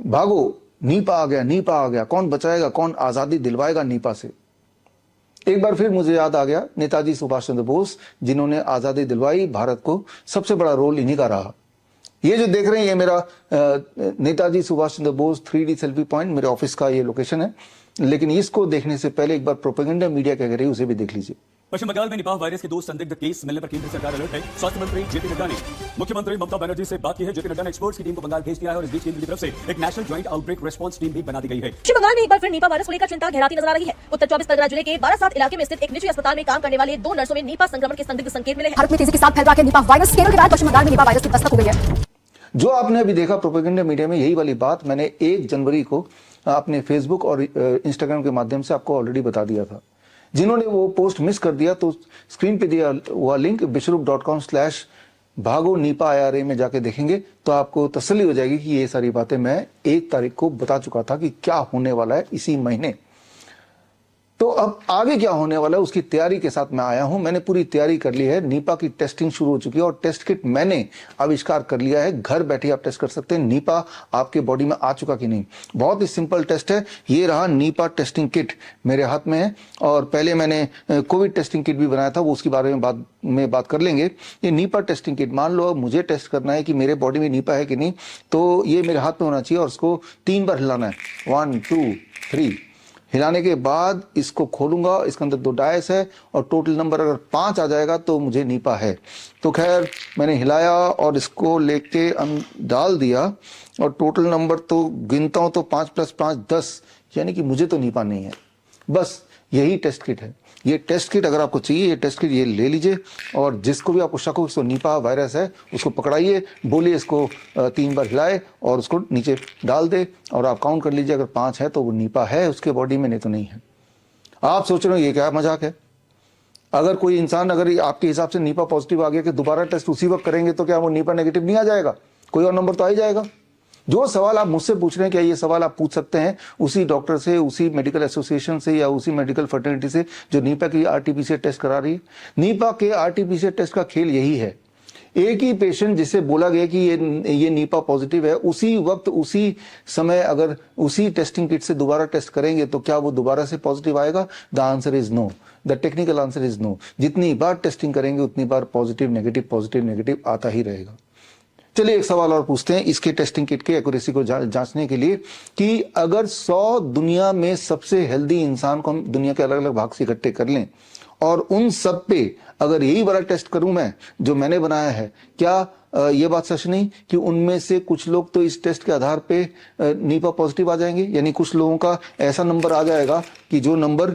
भागो, नीपा आ गया, नीपा आ गया, कौन बचाएगा, कौन आजादी दिलवाएगा नीपा से। एक बार फिर मुझे याद आ गया नेताजी सुभाष चंद्र बोस, जिन्होंने आजादी दिलवाई भारत को, सबसे बड़ा रोल इन्हीं का रहा। ये जो देख रहे हैं, ये मेरा Netaji Subhash Chandra Bose 3D selfie point, मेरे ऑफिस का ये लोकेशन है। लेकिन इसको देखने से पहले एक बार प्रोपेगेंडा मीडिया क्या कह रही है उसे भी देख लीजिए। पश्चिम बंगाल में निपाह वायरस के 2 संदिग्ध केस मिलने पर केंद्र सरकार अलर्ट है। स्वास्थ्य मंत्री जेपी नड्डा ने मुख्यमंत्री ममता बनर्जी से बात की है। जेपी नड्डा ने एक्सपर्ट्स की टीम को बंगाल भेज दिया है और इस बीच केंद्र की तरफ से एक national joint outbreak response team भी बना दी गई है। पश्चिम बंगाल में एक बार फिर निपा वायरस को लेकर चिंता गहराती नजर आ रही है। उत्तर 24 परगना जिले के बारासात इलाके में स्थित एक निजी अस्पताल में काम करने वाले 2 नर्सों में निपा संक्रमण के संदिग्ध संकेत मिले हैं। भारत में तेजी के साथ फैल रहा है निपा वायरस। केरल के बाद पश्चिम बंगाल में निपा वायरस की दस्तक हो गई है। जो आपने अभी देखा प्रोपेगेंडा मीडिया में, यही वाली बात मैंने 1 जनवरी को अपने फेसबुक और इंस्टाग्राम के माध्यम से आपको ऑलरेडी बता दिया था। जिन्होंने वो पोस्ट मिस कर दिया तो स्क्रीन पे दिया हुआ लिंक bishrup.com/भागो नीपा IRA में जाके देखेंगे तो आपको तसल्ली हो जाएगी कि ये सारी बातें मैं 1 तारीख को बता चुका था कि क्या होने वाला है इसी महीने। तो अब आगे क्या होने वाला है उसकी तैयारी के साथ मैं आया हूं। मैंने पूरी तैयारी कर ली है। नीपा की टेस्टिंग शुरू हो चुकी है और टेस्ट किट मैंने आविष्कार कर लिया है। घर बैठे आप टेस्ट कर सकते हैं नीपा आपके बॉडी में आ चुका कि नहीं। बहुत ही सिंपल टेस्ट है। ये रहा नीपा टेस्टिंग किट मेरे हाथ में है। और पहले मैंने कोविड टेस्टिंग किट भी बनाया था, वो उसके बारे में बात कर लेंगे। ये नीपा टेस्टिंग किट, मान लो मुझे टेस्ट करना है कि मेरे बॉडी में नीपा है कि नहीं, तो ये मेरे हाथ में होना चाहिए और उसको 3 बार हिलाना है। 1 2 3 हिलाने के बाद इसको खोलूंगा। इसके अंदर 2 डायस है और टोटल नंबर अगर 5 आ जाएगा तो मुझे नीपा है। तो खैर मैंने हिलाया और इसको लेके डाल दिया और टोटल नंबर तो गिनता हूं तो 5 + 5 10, यानी कि मुझे तो नीपा नहीं है। बस यही टेस्ट किट है। ये टेस्ट किट अगर आपको चाहिए, ये टेस्ट किट ये ले लीजिए और जिसको भी आपको शक हो इसको नीपा वायरस है उसको पकड़ाइए, बोलिए इसको 3 बार हिलाए और उसको नीचे डाल दे और आप काउंट कर लीजिए। अगर 5 है तो वो नीपा है उसके बॉडी में, नहीं तो नहीं है। आप सोच रहे हो ये क्या मजाक है। अगर कोई इंसान अगर आपके हिसाब से नीपा पॉजिटिव आ गया कि दोबारा टेस्ट उसी वक्त करेंगे तो क्या वो नीपा नेगेटिव नहीं आ जाएगा? कोई और नंबर तो आ ही जाएगा। जो सवाल आप मुझसे पूछ रहे हैं, क्या ये सवाल आप पूछ सकते हैं उसी डॉक्टर से, उसी मेडिकल एसोसिएशन से या उसी मेडिकल फर्टिलिटी से जो नीपा की RT-PCR टेस्ट करा रही है। नीपा के RT-PCR टेस्ट का खेल यही है। एक ही पेशेंट जिसे बोला गया कि ये नीपा पॉजिटिव है, उसी वक्त उसी समय अगर उसी टेस्टिंग किट से दोबारा टेस्ट करेंगे तो क्या वो दोबारा से पॉजिटिव आएगा? The answer is no. The technical answer is no. जितनी बार टेस्टिंग करेंगे उतनी बार पॉजिटिव नेगेटिव आता ही रहेगा। चलिए एक सवाल और पूछते हैं इसके टेस्टिंग किट के एक्यूरेसी को जांचने के लिए कि अगर 100 दुनिया में सबसे हेल्दी इंसान को हम दुनिया के अलग अलग भाग से इकट्ठे कर लें और उन सब पे अगर यही वाला टेस्ट करूं मैं जो मैंने बनाया है, क्या ये बात सच नहीं कि उनमें से कुछ लोग तो इस टेस्ट के आधार पे नीपा पॉजिटिव आ जाएंगे? यानी कुछ लोगों का ऐसा नंबर आ जाएगा कि जो नंबर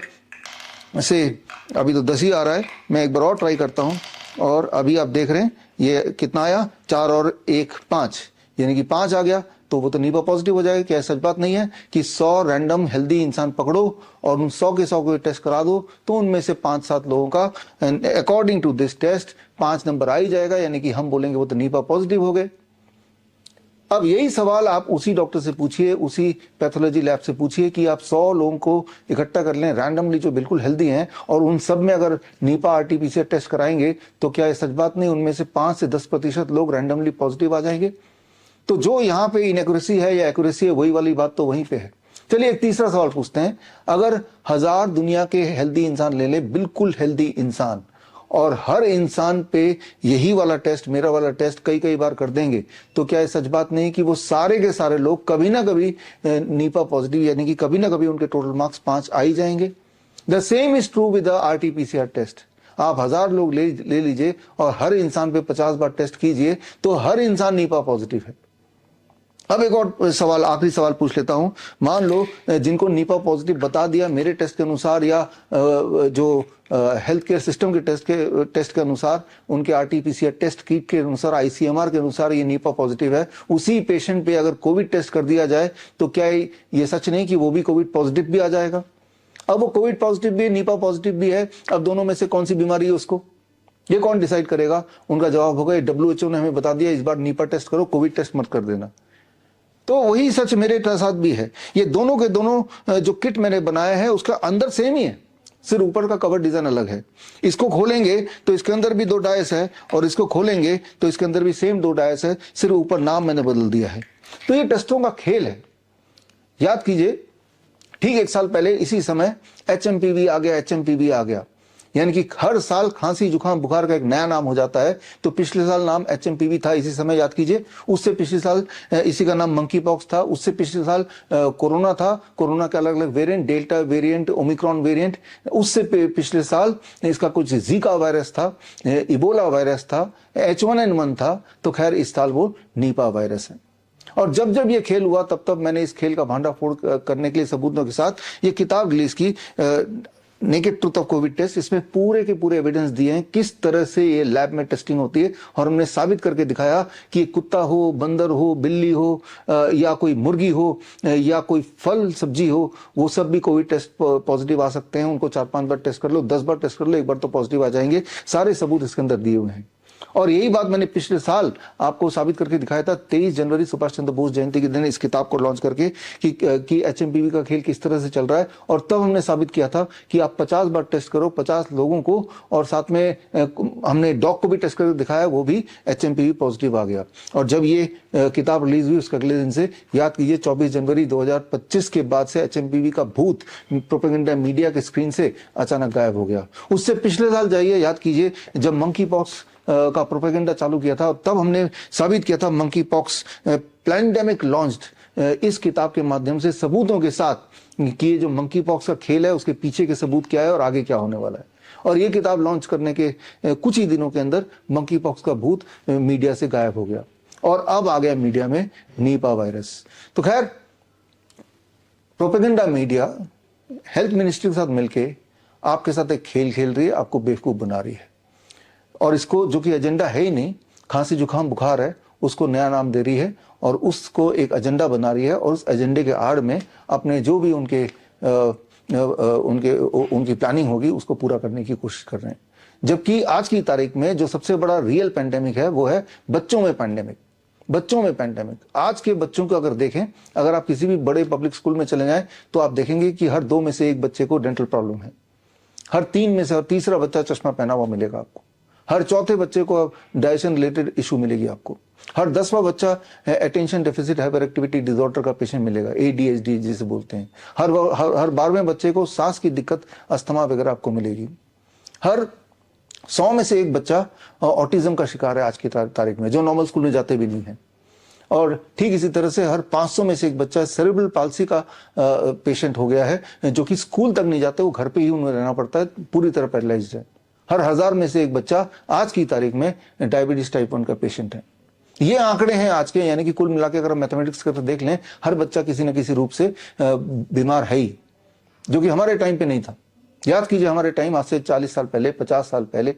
से अभी तो 10 ही आ रहा है, मैं एक बार और ट्राई करता हूं और अभी आप देख रहे हैं ये कितना आया, 4 और 1 5, यानी कि 5 आ गया तो वो तो नीपा पॉजिटिव हो जाएगा। क्या सच बात नहीं है कि 100 रैंडम हेल्दी इंसान पकड़ो और उन 100 के 100 को टेस्ट करा दो तो उनमें से 5-7 लोगों का according to this test 5 number आ ही जाएगा, यानी कि हम बोलेंगे वो तो नीपा पॉजिटिव हो गए। अब यही सवाल आप उसी डॉक्टर से पूछिए, उसी पैथोलॉजी लैब से पूछिए कि आप 100 लोगों को इकट्ठा कर लें रैंडमली जो बिल्कुल हेल्दी हैं और उन सब में अगर नीपा RT-PCR टेस्ट कराएंगे तो क्या ये सच बात नहीं उनमें से 5 से 10% लोग रैंडमली पॉजिटिव आ जाएंगे? तो जो यहाँ पे इनएक्यूरेसी है या एक्यूरेसी है वही वाली बात तो वहीं पे है। चलिए एक तीसरा सवाल पूछते हैं। अगर 1000 दुनिया के हेल्दी इंसान ले ले, बिल्कुल हेल्दी इंसान, और हर इंसान पे यही वाला टेस्ट, मेरा वाला टेस्ट कई बार कर देंगे तो क्या ये सच बात नहीं कि वो सारे के सारे लोग कभी ना कभी नीपा पॉजिटिव, यानी कि कभी ना कभी उनके टोटल मार्क्स 5 आ ही जाएंगे? The same is true with the RT-PCR test. आप 1000 लोग ले लीजिए और हर इंसान पे 50 बार टेस्ट कीजिए तो हर इंसान नीपा पॉजिटिव है। अब एक और सवाल, आखिरी सवाल पूछ लेता हूं। मान लो जिनको नीपा पॉजिटिव बता दिया मेरे टेस्ट के अनुसार या जो हेल्थ केयर सिस्टम के टेस्ट के अनुसार, उनके RT-PCR टेस्ट किट के अनुसार, ICMR के अनुसार ये नीपा पॉजिटिव है, उसी पेशेंट पे अगर कोविड टेस्ट कर दिया जाए तो क्या ये सच नहीं कि वो भी कोविड पॉजिटिव भी आ जाएगा? अब वो कोविड पॉजिटिव भी है, नीपा पॉजिटिव भी है, अब दोनों में से कौन सी बीमारी है उसको ये कौन डिसाइड करेगा? उनका जवाब होगा WHO ने हमें बता दिया इस बार नीपा टेस्ट करो, कोविड टेस्ट मत कर देना। तो वही सच मेरे साथ भी है। ये दोनों के दोनों जो किट मैंने बनाया है उसका अंदर सेम ही है, सिर्फ ऊपर का कवर डिजाइन अलग है। इसको खोलेंगे तो इसके अंदर भी 2 डायस है और इसको खोलेंगे तो इसके अंदर भी सेम 2 डायस है, सिर्फ ऊपर नाम मैंने बदल दिया है। तो ये टेस्टों का खेल है। याद कीजिए, ठीक 1 साल पहले इसी समय HMPV आ गया, HMPV आ गया, यानी कि हर साल खांसी जुकाम बुखार का एक नया नाम हो जाता है। तो पिछले साल नाम HMPV था इसी समय, याद कीजिए। उससे पिछले साल इसी का नाम मंकी पॉक्स था। उससे पिछले साल कोरोना था, कोरोना के अलग अलग variant, delta variant, Omicron variant. उससे पिछले साल इसका कुछ जीका वायरस था, इबोला वायरस था, H1N1 था। तो खैर इस साल वो नीपा वायरस है। और जब जब ये खेल हुआ तब तब मैंने इस खेल का भांडाफोड़ करने के लिए सबूतों के साथ ये किताब रिलीज की, naked truth of COVID test. इसमें पूरे के पूरे एविडेंस दिए हैं किस तरह से ये लैब में टेस्टिंग होती है, और हमने साबित करके दिखाया कि कुत्ता हो, बंदर हो, बिल्ली हो, या कोई मुर्गी हो, या कोई फल सब्जी हो, वो सब भी कोविड टेस्ट पॉजिटिव आ सकते हैं। उनको 4-5 बार टेस्ट कर लो, 10 बार टेस्ट कर लो, एक बार तो पॉजिटिव आ जाएंगे। सारे सबूत इसके अंदर दिए हुए हैं। और यही बात मैंने पिछले साल आपको साबित करके दिखाया था, 23 जनवरी सुभाष चंद्र बोस जयंती के दिन, इस किताब को लॉन्च करके कि HMPV का खेल किस तरह से चल रहा है। और तब हमने साबित किया था कि आप 50 बार टेस्ट करो, 50 लोगों को, और साथ में हमने डॉग को भी टेस्ट करके दिखाया, वो भी HMPV पॉजिटिव आ गया। और जब ये किताब रिलीज हुई उसके अगले दिन से, याद कीजिए, 24 जनवरी 2025 के बाद से HMPV का भूत प्रोपेगेंडा मीडिया के स्क्रीन से अचानक गायब हो गया। उससे पिछले साल जाइए, याद कीजिए, जब मंकी पॉक्स का प्रोपेगेंडा चालू किया था, तब हमने साबित किया था मंकी पॉक्स पैंडेमिक लॉन्च्ड, इस किताब के माध्यम से सबूतों के साथ कि ये जो मंकी पॉक्स का खेल है उसके पीछे के सबूत क्या है और आगे क्या होने वाला है। और ये किताब लॉन्च करने के कुछ ही दिनों के अंदर मंकी पॉक्स का भूत मीडिया से गायब हो गया, और अब आ गया मीडिया में नीपा वायरस। तो खैर, प्रोपेगेंडा मीडिया हेल्थ मिनिस्ट्री के साथ मिलके आपके साथ एक खेल खेल रही है, आपको बेवकूफ बना रही है, और इसको, जो कि एजेंडा है ही नहीं, खांसी जुकाम बुखार है, उसको नया नाम दे रही है और उसको एक एजेंडा बना रही है। और उस एजेंडे के आड़ में अपने जो भी उनकी प्लानिंग होगी उसको पूरा करने की कोशिश कर रहे हैं। जबकि आज की तारीख में जो सबसे बड़ा रियल पैंडेमिक है वो है बच्चों में पैंडेमिक। बच्चों में पैंडेमिक, आज के बच्चों को अगर देखें, अगर आप किसी भी बड़े पब्लिक स्कूल में चले जाएं तो आप देखेंगे कि हर 2 में से 1 बच्चे को डेंटल प्रॉब्लम है, हर 3 में से और तीसरा बच्चा चश्मा पहना हुआ मिलेगा आपको, हर चौथे बच्चे को डाइजेशन रिलेटेड इशू मिलेगी आपको, हर 10वां बच्चा attention deficit hyper activity disorder का पेशेंट मिलेगा, ADHD जिसे बोलते हैं, हर 12वें बच्चे को सांस की दिक्कत, अस्थमा वगैरह आपको मिलेगी, हर 100 में से 1 बच्चा ऑटिज्म का शिकार है आज की तारीख में, जो नॉर्मल स्कूल में जाते भी नहीं है। और ठीक इसी तरह से हर 500 में से 1 बच्चा सेरेब्रल पाल्सी का पेशेंट हो गया है, जो कि स्कूल तक नहीं जाते, वो घर पे ही उन्हें रहना पड़ता है, पूरी तरह पैरालाइज्ड है। हर 1000 में से 1 बच्चा आज की तारीख में डायबिटीज टाइप 1 का पेशेंट है। ये आंकड़े हैं आज के, यानी कि कुल मिला के अगर आप मैथमेटिक्स करके देख लें, हर बच्चा किसी न किसी रूप से बीमार है ही, जो कि हमारे टाइम पे नहीं था। याद कीजिए, हमारे टाइम, आज से 40 साल पहले, 50 साल पहले,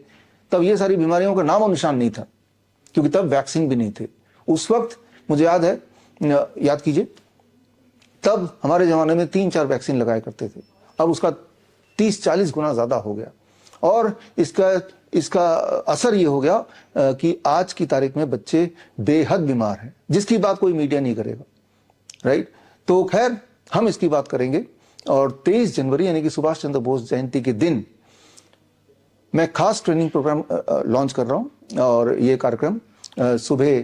तब ये सारी बीमारियों का नाम और निशान नहीं था, क्योंकि तब वैक्सीन भी नहीं थे। उस वक्त मुझे याद है, याद कीजिए, तब हमारे जमाने में 3-4 वैक्सीन लगाया करते थे, अब उसका 30-40 गुना ज्यादा हो गया। और इसका असर ये हो गया कि आज की तारीख में बच्चे बेहद बीमार हैं, जिसकी बात कोई मीडिया नहीं करेगा, राइट। तो खैर, हम इसकी बात करेंगे। और 23 जनवरी यानी कि सुभाष चंद्र बोस जयंती के दिन मैं खास ट्रेनिंग प्रोग्राम लॉन्च कर रहा हूं, और ये कार्यक्रम सुबह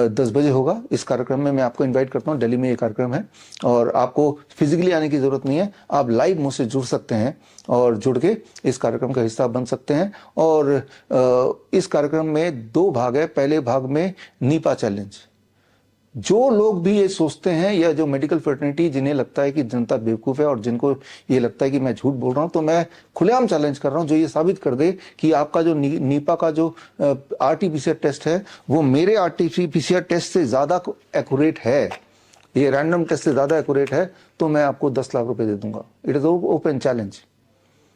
10 बजे होगा। इस कार्यक्रम में मैं आपको इनवाइट करता हूं, दिल्ली में ये कार्यक्रम है, और आपको फिजिकली आने की जरूरत नहीं है, आप लाइव मुझसे जुड़ सकते हैं और जुड़ के इस कार्यक्रम का हिस्सा बन सकते हैं। और इस कार्यक्रम में 2 भाग है। पहले भाग में नीपा चैलेंज। जो लोग भी ये सोचते हैं, या जो मेडिकल फ्रेटर्निटी जिन्हें लगता है कि जनता बेवकूफ है और जिनको ये लगता है कि मैं झूठ बोल रहा हूं, तो मैं खुलेआम चैलेंज कर रहा हूं, जो ये साबित कर दे कि आपका जो नीपा का जो RT-PCR टेस्ट है वो मेरे RT-PCR टेस्ट से ज्यादा एक्यूरेट है, ये रैंडम टेस्ट से ज्यादा एक्यूरेट है, तो मैं आपको 10 लाख रुपए दे दूंगा। It is open challenge.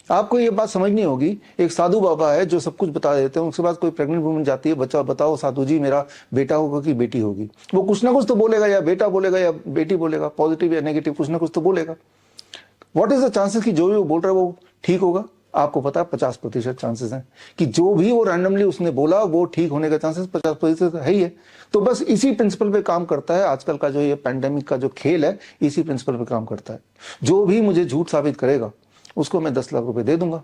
आपको ये बात समझनी होगी, एक साधु बाबा है जो सब कुछ बता देते हैं, उसके बाद कोई प्रेग्नेंट वुमन जाती है, बच्चा बताओ साधु जी मेरा बेटा होगा कि बेटी होगी, वो कुछ ना कुछ तो बोलेगा, या बेटा बोलेगा या बेटी बोलेगा, पॉजिटिव या नेगेटिव, कुछ ना कुछ तो बोलेगा। व्हाट इज द चांसेस कि जो भी वो बोल रहा है वो ठीक होगा? आपको पता है 50% चांसेस हैं कि जो भी वो रैंडमली उसने बोला वो ठीक होने का चांसेस 50% है ही है। तो बस इसी प्रिंसिपल पे काम करता है आजकल का जो ये पैंडेमिक का जो खेल है, इसी प्रिंसिपल पे काम करता है। जो भी मुझे झूठ साबित करेगा उसको मैं 10 लाख रुपए दे दूंगा।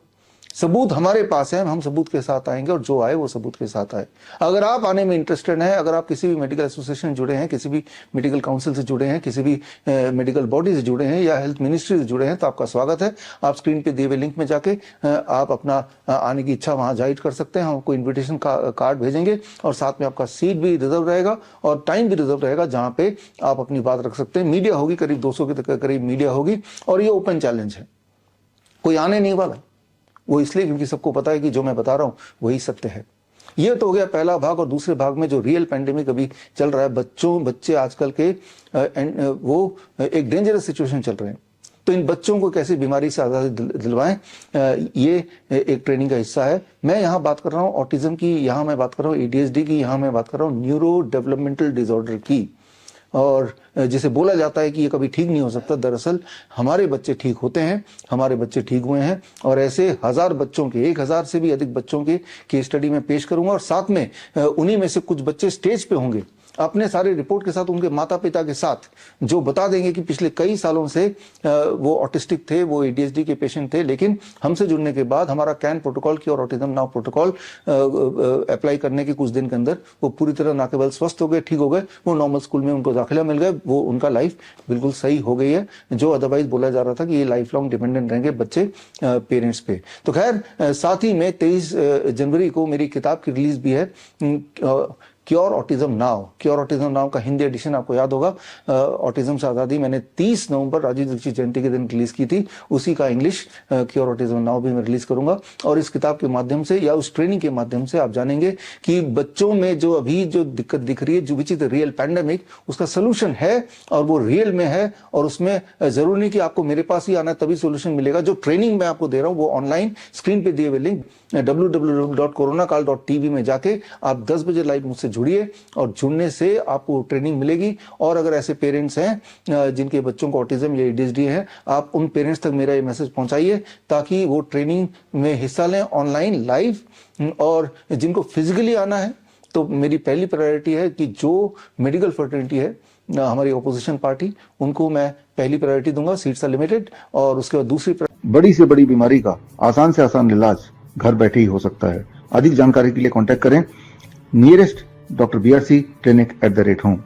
सबूत हमारे पास है, हम सबूत के साथ आएंगे और जो आए वो सबूत के साथ आए। अगर आप आने में इंटरेस्टेड हैं, अगर आप किसी भी मेडिकल एसोसिएशन से जुड़े हैं, किसी भी मेडिकल काउंसिल से जुड़े हैं, किसी भी मेडिकल बॉडी से जुड़े हैं या हेल्थ मिनिस्ट्री से जुड़े हैं, तो आपका स्वागत है। आप स्क्रीन पे दिए हुए लिंक में जाके आप अपना आने की इच्छा वहां जाहिर कर सकते हैं। हम आपको इन्विटेशन कार्ड भेजेंगे और साथ में आपका सीट भी रिजर्व रहेगा और टाइम भी रिजर्व रहेगा जहां पे आप अपनी बात रख सकते हैं। मीडिया होगी, करीब 200 के करीब मीडिया होगी और ये ओपन चैलेंज है, कोई आने नहीं वाला। वो इसलिए क्योंकि सबको पता है कि जो मैं बता रहा हूं वही सत्य है। ये तो हो गया पहला भाग। और दूसरे भाग में जो रियल पैंडेमिक अभी चल रहा है, बच्चे आजकल के वो एक डेंजरस सिचुएशन चल रहे हैं, तो इन बच्चों को कैसे बीमारी से आज़ादी दिलवाएं, ये एक ट्रेनिंग का हिस्सा है। मैं यहाँ बात कर रहा हूँ ऑटिज्म की, यहाँ मैं बात कर रहा हूँ ADHD की, यहाँ मैं बात कर रहा हूँ न्यूरो डेवलपमेंटल डिसऑर्डर की। और जिसे बोला जाता है कि ये कभी ठीक नहीं हो सकता, दरअसल हमारे बच्चे ठीक होते हैं, हमारे बच्चे ठीक हुए हैं। और ऐसे 1000 बच्चों के, 1000 से भी अधिक बच्चों के केस स्टडी में पेश करूंगा और साथ में उन्हीं में से कुछ बच्चे स्टेज पे होंगे अपने सारे रिपोर्ट के साथ, उनके माता पिता के साथ, जो बता देंगे कि पिछले कई सालों से वो ऑटिस्टिक थे, वो ADHD के पेशेंट थे, लेकिन हमसे जुड़ने के बाद हमारा कैन प्रोटोकॉल की और ऑटिज्म नाउ प्रोटोकॉल अप्लाई करने के कुछ दिन के अंदर वो पूरी तरह ना केवल स्वस्थ हो गए, ठीक हो गए, वो नॉर्मल स्कूल में उनको दाखिला मिल गया, वो उनका लाइफ बिल्कुल सही हो गई है। जो अदरवाइज बोला जा रहा था कि ये लाइफ लॉन्ग डिपेंडेंट रहेंगे बच्चे पेरेंट्स पे। तो खैर, साथ ही में 23 जनवरी को मेरी किताब की रिलीज भी है, cure autism now. Cure autism now का हिंदी एडिशन आपको याद होगा, ऑटिज्म से आज़ादी, मैंने 30 नवंबर राजीव दीक्षित जयंती के दिन रिलीज की थी। उसी का इंग्लिश क्योर ऑटिज्म नाउ भी मैं रिलीज करूंगा। और इस किताब के माध्यम से या उस ट्रेनिंग के माध्यम से आप जानेंगे कि बच्चों में जो अभी जो दिक्कत दिख रही है, जो which is the real pandemic, उसका सोल्यूशन है और वो रियल में है। और उसमें जरूरी नहीं कि आपको मेरे पास ही आना तभी सोल्यूशन मिलेगा। जो ट्रेनिंग मैं आपको दे रहा हूँ वो ऑनलाइन स्क्रीन पे दिए हुए लिंक www.coronakal.tv में जाके आप 10 बजे लाइव मुझसे जुड़िए और जुड़ने से आपको ट्रेनिंग मिलेगी। और अगर ऐसे पेरेंट्स हैं जिनके बच्चों को ऑटिज्म या ADHD है, आप उन पेरेंट्स तक मेरा ये मैसेज पहुंचाइए ताकि वो ट्रेनिंग में हिस्सा लें ऑनलाइन लाइव। और जिनको फिजिकली आना है तो मेरी पहली प्रायोरिटी है कि जो मेडिकल फर्टिलिटी है, हमारी ऑपोजिशन पार्टी, उनको मैं पहली प्रायोरिटी दूंगा, सीट्स आर लिमिटेड। और उसके बाद दूसरी, बड़ी से बड़ी बीमारी का आसान से आसान इलाज घर बैठे ही हो सकता है। अधिक जानकारी के लिए कांटेक्ट करें nearest Dr. BRC Clinic @ home।